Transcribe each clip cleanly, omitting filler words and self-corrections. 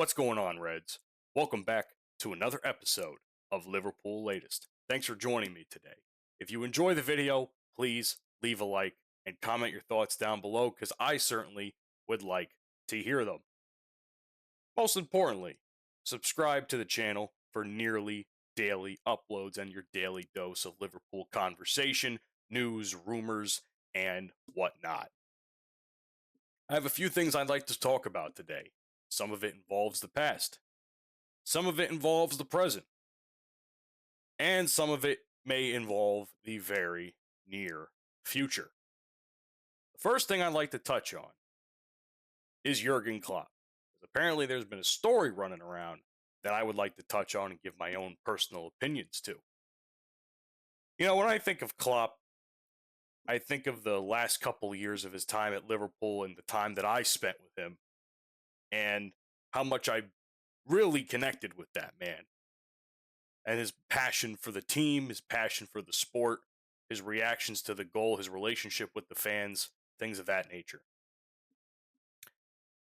What's going on, Reds? Welcome back to another episode of Liverpool Latest. Thanks for joining me today. If you enjoy the video, please leave a like and comment your thoughts down below because I certainly would like to hear them. Most importantly, subscribe to the channel for nearly daily uploads and your daily dose of Liverpool conversation, news, rumors, and whatnot. I have a few things I'd like to talk about today. Some of it involves the past. Some of it involves the present. And some of it may involve the very near future. The first thing I'd like to touch on is Jurgen Klopp. Apparently there's been a story running around that I would like to touch on and give my own personal opinions to. You know, when I think of Klopp, I think of the last couple of years of his time at Liverpool and the time that I spent with him and how much I really connected with that man. And his passion for the team, his passion for the sport, his reactions to the goal, his relationship with the fans, things of that nature.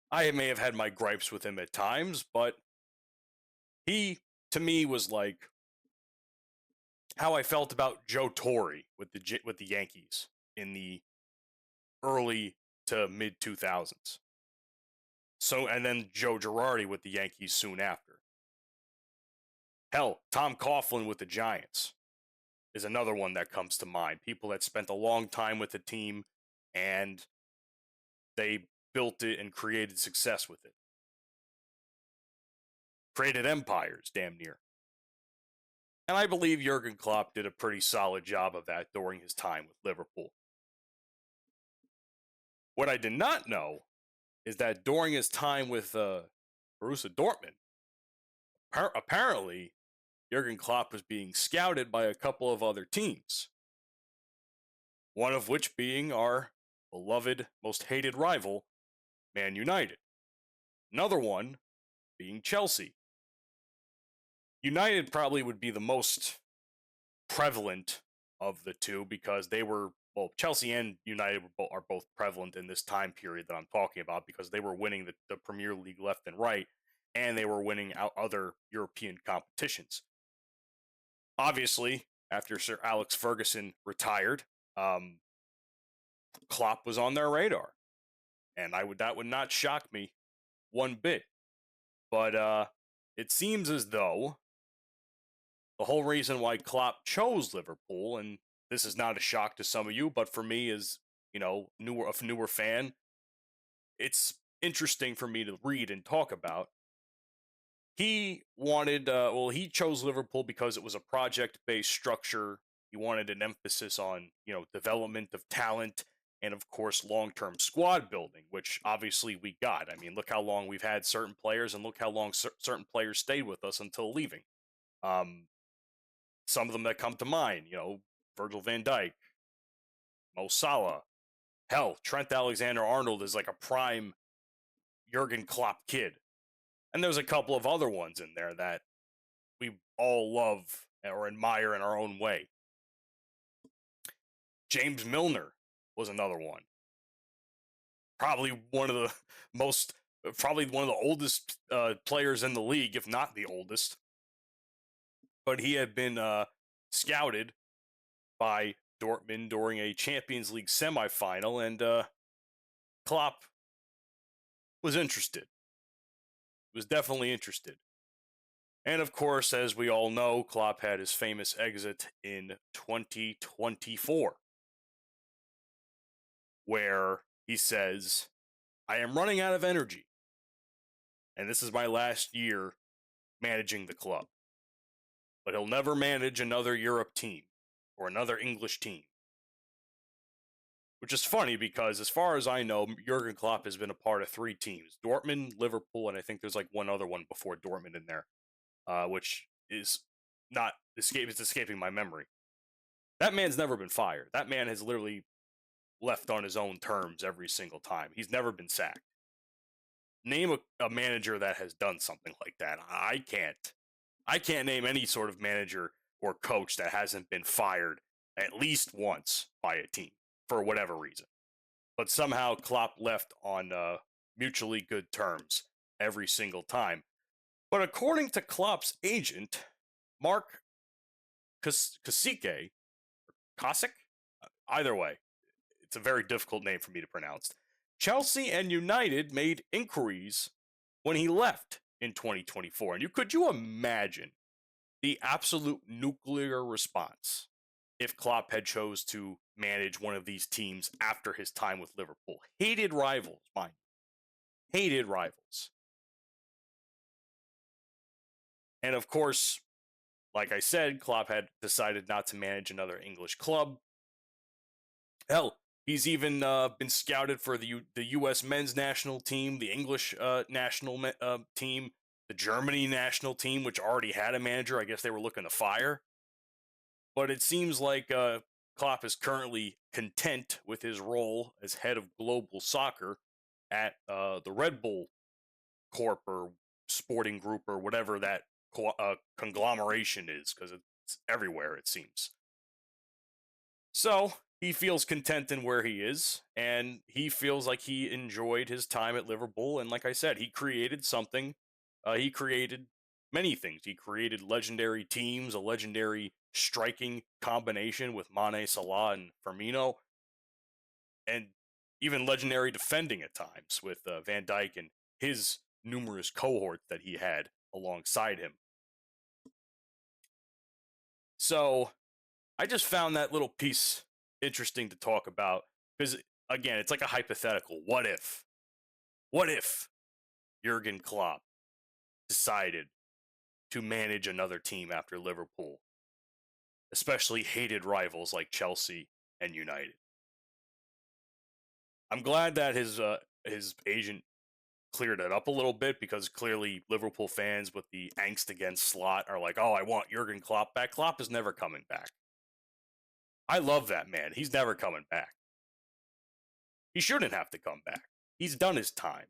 I may have had my gripes with him at times, but he, to me, was like how I felt about Joe Torre with the Yankees in the early to mid 2000s. So, and then Joe Girardi with the Yankees soon after. Hell, Tom Coughlin with the Giants is another one that comes to mind. People that spent a long time with the team and they built it and created success with it. Created empires, damn near. And I believe Jurgen Klopp did a pretty solid job of that during his time with Liverpool. What I did not know is that during his time with Borussia Dortmund, apparently Jurgen Klopp was being scouted by a couple of other teams. One of which being our beloved, most hated rival, Man United. Another one being Chelsea. United probably would be the most prevalent of the two because they were, well, Chelsea and United are both prevalent in this time period that I'm talking about because they were winning the Premier League left and right, and they were winning out other European competitions. Obviously, after Sir Alex Ferguson retired, Klopp was on their radar, and that would not shock me one bit. But it seems as though the whole reason why Klopp chose Liverpool, and this is not a shock to some of you, but for me as, you know, a newer fan, it's interesting for me to read and talk about. He wanted, he chose Liverpool because it was a project-based structure. He wanted an emphasis on, you know, development of talent and, of course, long-term squad building, which obviously we got. I mean, look how long we've had certain players and look how long certain players stayed with us until leaving. Some of them that come to mind, you know, Virgil van Dijk, Mo Salah. Hell, Trent Alexander-Arnold is like a prime Jurgen Klopp kid. And there's a couple of other ones in there that we all love or admire in our own way. James Milner was another one. Probably one of the oldest players in the league, if not the oldest. But he had been scouted by Dortmund during a Champions League semifinal, and Klopp was interested. Was definitely interested. And of course, as we all know, Klopp had his famous exit in 2024, where he says, I am running out of energy, and this is my last year managing the club. But he'll never manage another Europe team or another English team. Which is funny because, as far as I know, Jurgen Klopp has been a part of 3 teams. Dortmund, Liverpool, and I think there's like one other one before Dortmund in there, which is not it's escaping my memory. That man's never been fired. That man has literally left on his own terms every single time. He's never been sacked. Name a manager that has done something like that. I can't name any sort of manager or coach that hasn't been fired at least once by a team for whatever reason. But somehow Klopp left on mutually good terms every single time. But according to Klopp's agent, Mark Kasike, Kosick, either way, it's a very difficult name for me to pronounce. Chelsea and United made inquiries when he left in 2024. And could you imagine the absolute nuclear response if Klopp had chose to manage one of these teams after his time with Liverpool? Hated rivals, mind you. Hated rivals. And of course, like I said, Klopp had decided not to manage another English club. Hell, he's even been scouted for the U.S. men's national team, the English national team, the Germany national team, which already had a manager. I guess they were looking to fire. But it seems like Klopp is currently content with his role as head of global soccer at the Red Bull Corp or Sporting Group or whatever that conglomeration is, because it's everywhere, it seems. So he feels content in where he is, and he feels like he enjoyed his time at Liverpool. And like I said, he created something. He created many things. He created legendary teams, a legendary striking combination with Mane, Salah, and Firmino, and even legendary defending at times with Van Dijk and his numerous cohorts that he had alongside him. So I just found that little piece interesting to talk about because, again, it's like a hypothetical. What if? What if Jurgen Klopp decided to manage another team after Liverpool, especially hated rivals like Chelsea and United? I'm glad that his agent cleared it up a little bit, because clearly Liverpool fans with the angst against Slot are like, oh, I want Jurgen Klopp back. Klopp is never coming back. I love that man. He's never coming back. He shouldn't have to come back. He's done his time.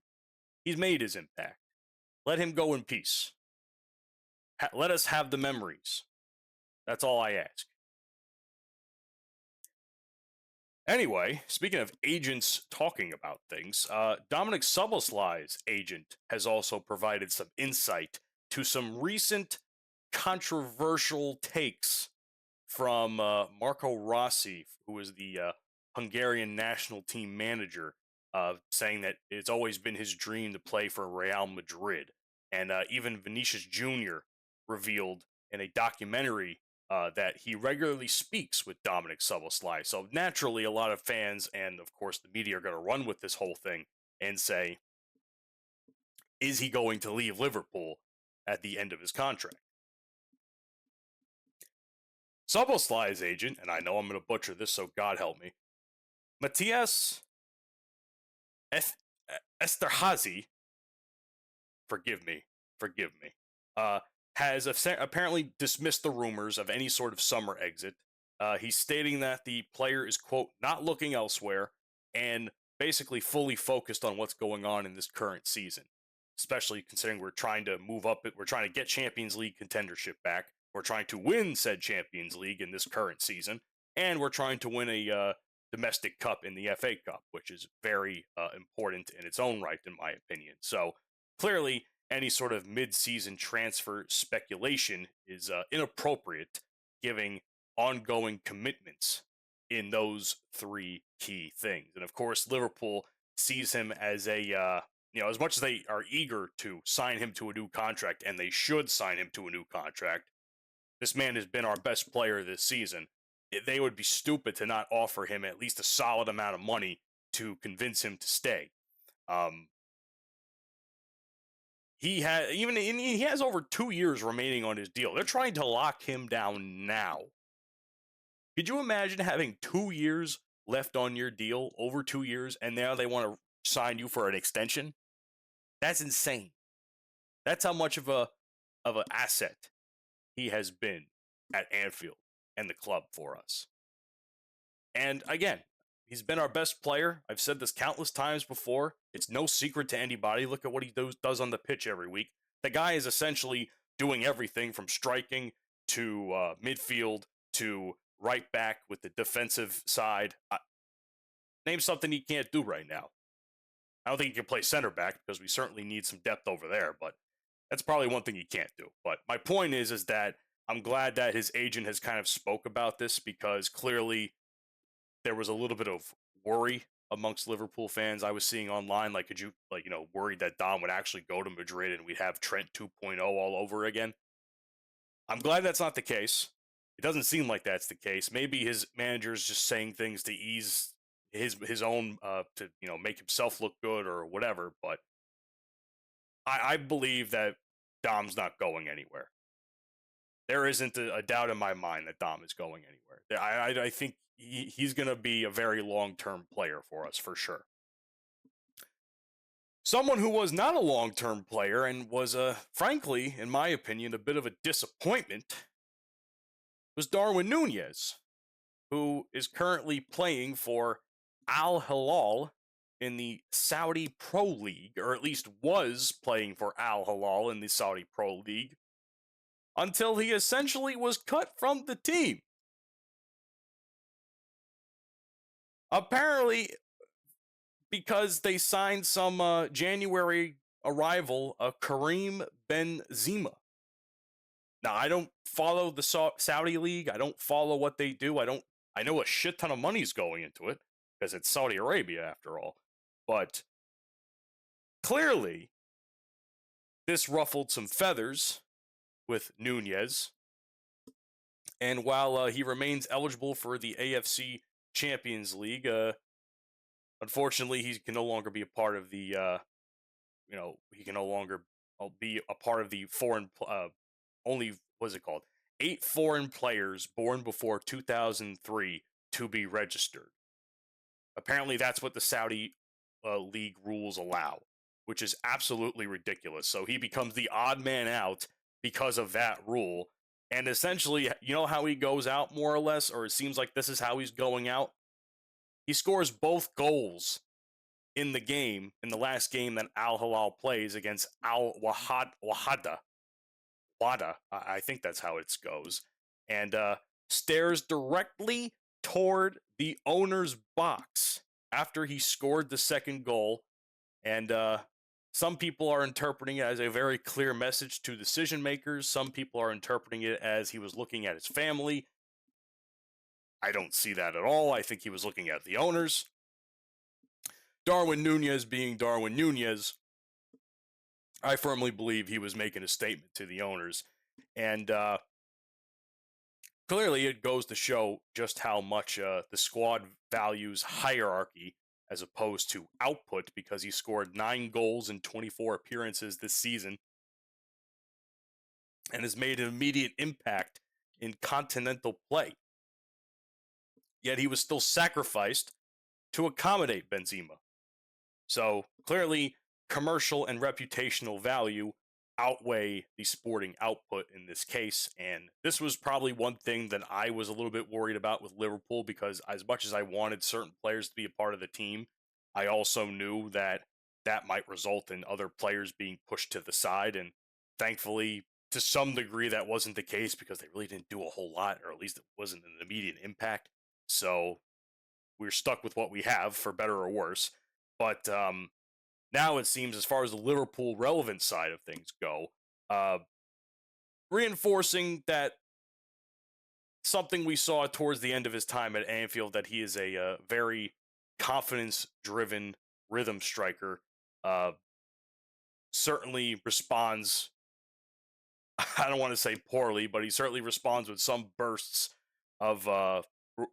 He's made his impact. Let him go in peace. Let us have the memories. That's all I ask. Anyway, speaking of agents talking about things, Dominic Szoboszlai's agent has also provided some insight to some recent controversial takes from Marco Rossi, who is the Hungarian national team manager, saying that it's always been his dream to play for Real Madrid. And even Vinicius Jr. revealed in a documentary that he regularly speaks with Dominic Szoboszlai. So naturally, a lot of fans and, of course, the media are going to run with this whole thing and say, is he going to leave Liverpool at the end of his contract? Szoboszlai's agent, and I know I'm going to butcher this, so God help me, Matthias Esterhazy, forgive me, has apparently dismissed the rumors of any sort of summer exit. He's stating that the player is, quote, not looking elsewhere and basically fully focused on what's going on in this current season, especially considering we're trying to move up. We're trying to get Champions League contendership back. We're trying to win said Champions League in this current season, and we're trying to win a domestic cup in the FA Cup, which is very important in its own right, in my opinion. So clearly, any sort of mid-season transfer speculation is inappropriate, giving ongoing commitments in those three key things. And of course, Liverpool sees him as a, as much as they are eager to sign him to a new contract, and they should sign him to a new contract, this man has been our best player this season. They would be stupid to not offer him at least a solid amount of money to convince him to stay. He has over 2 years remaining on his deal. They're trying to lock him down now. Could you imagine having 2 years left on your deal, over 2 years, and now they want to sign you for an extension? That's insane. That's how much of an asset he has been at Anfield and the club for us. And again, he's been our best player. I've said this countless times before. It's no secret to anybody. Look at what he does on the pitch every week. The guy is essentially doing everything from striking to midfield to right back with the defensive side. Name something he can't do right now. I don't think he can play center back because we certainly need some depth over there, but that's probably one thing he can't do. But my point is that I'm glad that his agent has kind of spoke about this because clearly there was a little bit of worry amongst Liverpool fans I was seeing online. Like, could you, like, worried that Dom would actually go to Madrid and we'd have Trent 2.0 all over again? I'm glad that's not the case. It doesn't seem like that's the case. Maybe his manager's just saying things to ease his own to make himself look good or whatever. But I believe that Dom's not going anywhere. There isn't a doubt in my mind that Dom is going anywhere. I think he's going to be a very long-term player for us for sure. Someone who was not a long-term player and was, frankly, in my opinion, a bit of a disappointment was Darwin Nunez, who is currently playing for Al Hilal in the Saudi Pro League, or at least was playing for Al Hilal in the Saudi Pro League, until he essentially was cut from the team. Apparently, because they signed some January arrival, Karim Benzema. Now, I don't follow the Saudi League. I don't follow what they do. I know a shit ton of money's going into it because it's Saudi Arabia after all. But clearly, this ruffled some feathers with Nunez. And while he remains eligible for the AFC Champions League, unfortunately, he can no longer be a part of the, he can no longer be a part of the foreign, only, what's it called? 8 foreign players born before 2003 to be registered. Apparently, that's what the Saudi league rules allow, which is absolutely ridiculous. So he becomes the odd man out because of that rule. And essentially, you know how he goes out more or less, or it seems like this is how he's going out? He scores both goals in the game, in the last game that Al Hilal plays against Al Wahada. I think that's how it goes. And stares directly toward the owner's box after he scored the second goal. And some people are interpreting it as a very clear message to decision makers. Some people are interpreting it as he was looking at his family. I don't see that at all. I think he was looking at the owners. Darwin Nunez being Darwin Nunez, I firmly believe he was making a statement to the owners. And clearly it goes to show just how much the squad values hierarchy as opposed to output, because he scored 9 goals in 24 appearances this season and has made an immediate impact in continental play. Yet he was still sacrificed to accommodate Benzema. So clearly, commercial and reputational value outweigh the sporting output in this case. And this was probably one thing that I was a little bit worried about with Liverpool, because as much as I wanted certain players to be a part of the team, I also knew that that might result in other players being pushed to the side. And thankfully, to some degree, that wasn't the case, because they really didn't do a whole lot, or at least it wasn't an immediate impact. So we're stuck with what we have, for better or worse. But now it seems, as far as the Liverpool relevant side of things go, reinforcing that something we saw towards the end of his time at Anfield, that he is a very confidence-driven rhythm striker, certainly responds, I don't want to say poorly, but he certainly responds with some bursts of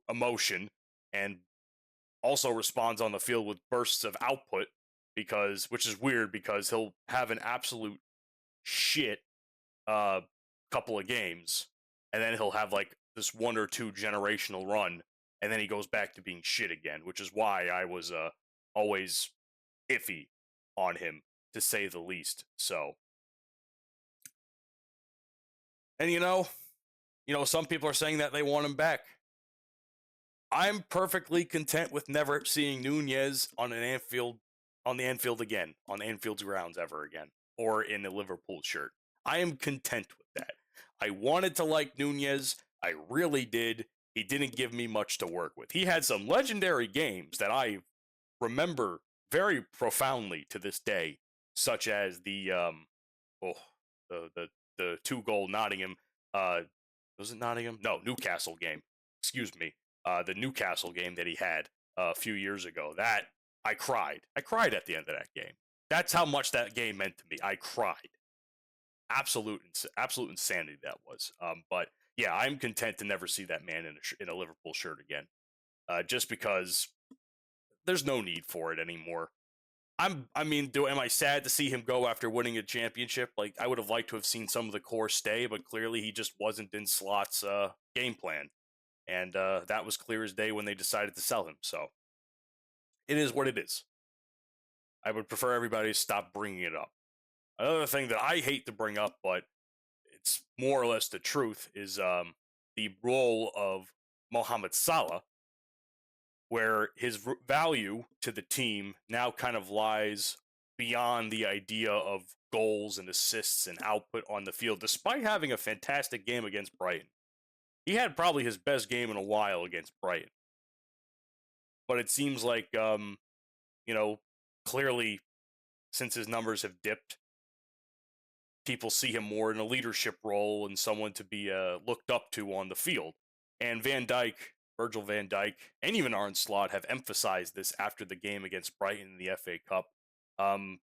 emotion, and also responds on the field with bursts of output, which is weird, because he'll have an absolute shit couple of games, and then he'll have like this 1 or 2 generational run, and then he goes back to being shit again, which is why I was always iffy on him, to say the least. So, and some people are saying that they want him back. I'm perfectly content with never seeing Nunez on the Anfield again, on Anfield's grounds ever again, or in a Liverpool shirt. I am content with that. I wanted to like Nunez. I really did. He didn't give me much to work with. He had some legendary games that I remember very profoundly to this day, such as oh the 2-goal Nottingham was it Nottingham? No, Newcastle game. Excuse me. The Newcastle game that he had a few years ago. That I cried. I cried at the end of that game. That's how much that game meant to me. I cried. Absolute insanity that was. But yeah, I'm content to never see that man in a Liverpool shirt again. Just because there's no need for it anymore. Am I sad to see him go after winning a championship? Like, I would have liked to have seen some of the core stay, but clearly he just wasn't in Slot's game plan, and that was clear as day when they decided to sell him. So it is what it is. I would prefer everybody to stop bringing it up. Another thing that I hate to bring up, but it's more or less the truth, is the role of Mohamed Salah, where his value to the team now kind of lies beyond the idea of goals and assists and output on the field, despite having a fantastic game against Brighton. He had probably his best game in a while against Brighton. But it seems like, clearly, since his numbers have dipped, people see him more in a leadership role and someone to be looked up to on the field. And Virgil van Dijk, and even Arne Slot have emphasized this after the game against Brighton in the FA Cup, and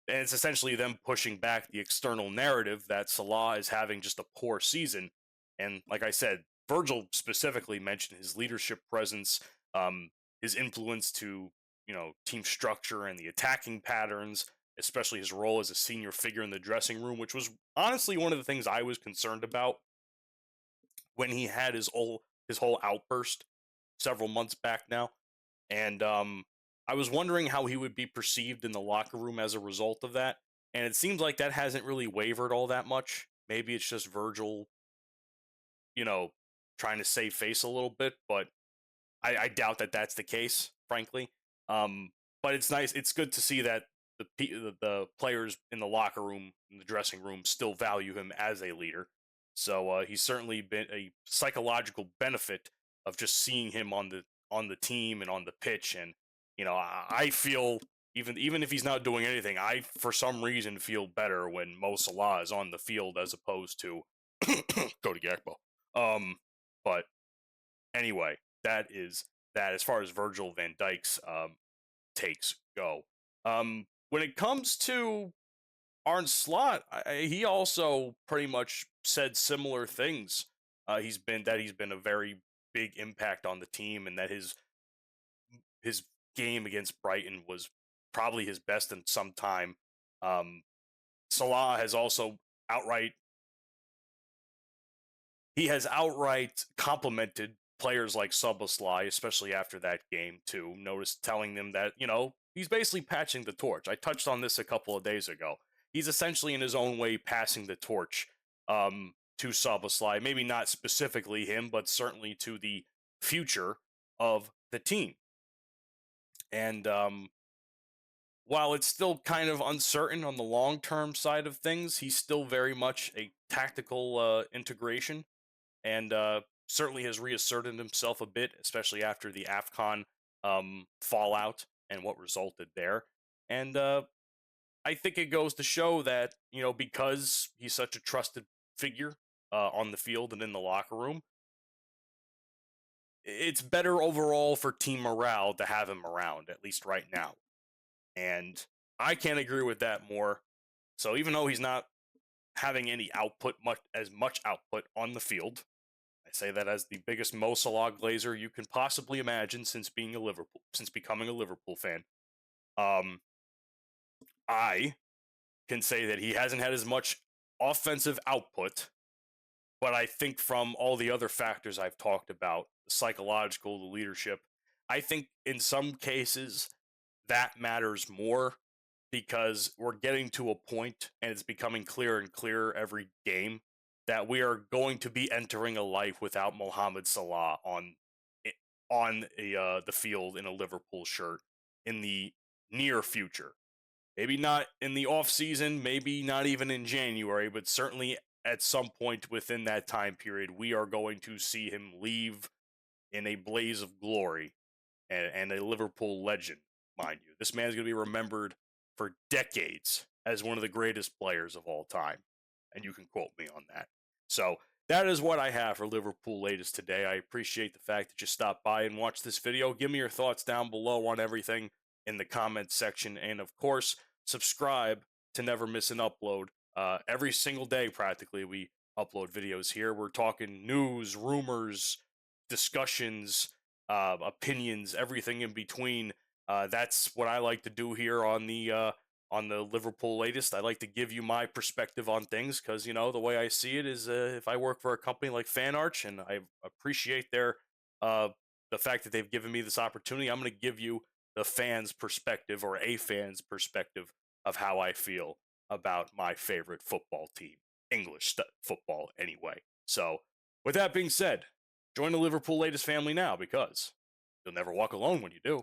it's essentially them pushing back the external narrative that Salah is having just a poor season. And like I said, Virgil specifically mentioned his leadership presence, his influence to, team structure and the attacking patterns, especially his role as a senior figure in the dressing room, which was honestly one of the things I was concerned about when he had his whole outburst several months back now. And I was wondering how he would be perceived in the locker room as a result of that. And it seems like that hasn't really wavered all that much. Maybe it's just Virgil, trying to save face a little bit, but I doubt that that's the case, frankly. But it's nice. It's good to see that the players in the locker room, in the dressing room, still value him as a leader. So he's certainly been a psychological benefit of just seeing him on the team and on the pitch. And I feel even if he's not doing anything, I for some reason feel better when Mo Salah is on the field as opposed to Cody Gakpo. But anyway, that is that as far as Virgil van Dijk's takes go. When it comes to Arne Slot, he also pretty much said similar things. He's been a very big impact on the team, and that his game against Brighton was probably his best in some time. Salah has also outright complimented players like Szoboszlai, especially after that game too. Telling them that he's basically patching the torch. I touched on this a couple of days ago. He's essentially in his own way passing the torch to Szoboszlai. Maybe not specifically him, but certainly to the future of the team. And while it's still kind of uncertain on the long-term side of things, he's still very much a tactical integration, and certainly has reasserted himself a bit, especially after the AFCON fallout and what resulted there. And I think it goes to show that, because he's such a trusted figure on the field and in the locker room, it's better overall for team morale to have him around, at least right now. And I can't agree with that more. So even though he's not having any output, much output on the field, I say that as the biggest Mo Salah glazer you can possibly imagine since becoming a Liverpool fan. I can say that he hasn't had as much offensive output, but I think from all the other factors I've talked about, the psychological, the leadership, I think in some cases that matters more, because we're getting to a point, and it's becoming clearer and clearer every game, that we are going to be entering a life without Mohamed Salah on the field in a Liverpool shirt in the near future. Maybe not in the off season, maybe not even in January, but certainly at some point within that time period, we are going to see him leave in a blaze of glory and a Liverpool legend. mind you. This man's going to be remembered for decades as one of the greatest players of all time. And you can quote me on that. So that is what I have for Liverpool Latest today. I appreciate the fact that you stopped by and watched this video. Give me your thoughts down below on everything in the comments section. And of course, subscribe to never miss an upload. Every single day, practically, we upload videos here. We're talking news, rumors, discussions, opinions, everything in between. That's what I like to do here on the Liverpool Latest. I like to give you my perspective on things because the way I see it is if I work for a company like FanArch and I appreciate the fact that they've given me this opportunity, I'm going to give you the fan's perspective or a fan's perspective of how I feel about my favorite football team, English football anyway. So, with that being said, join the Liverpool Latest family now because you'll never walk alone when you do.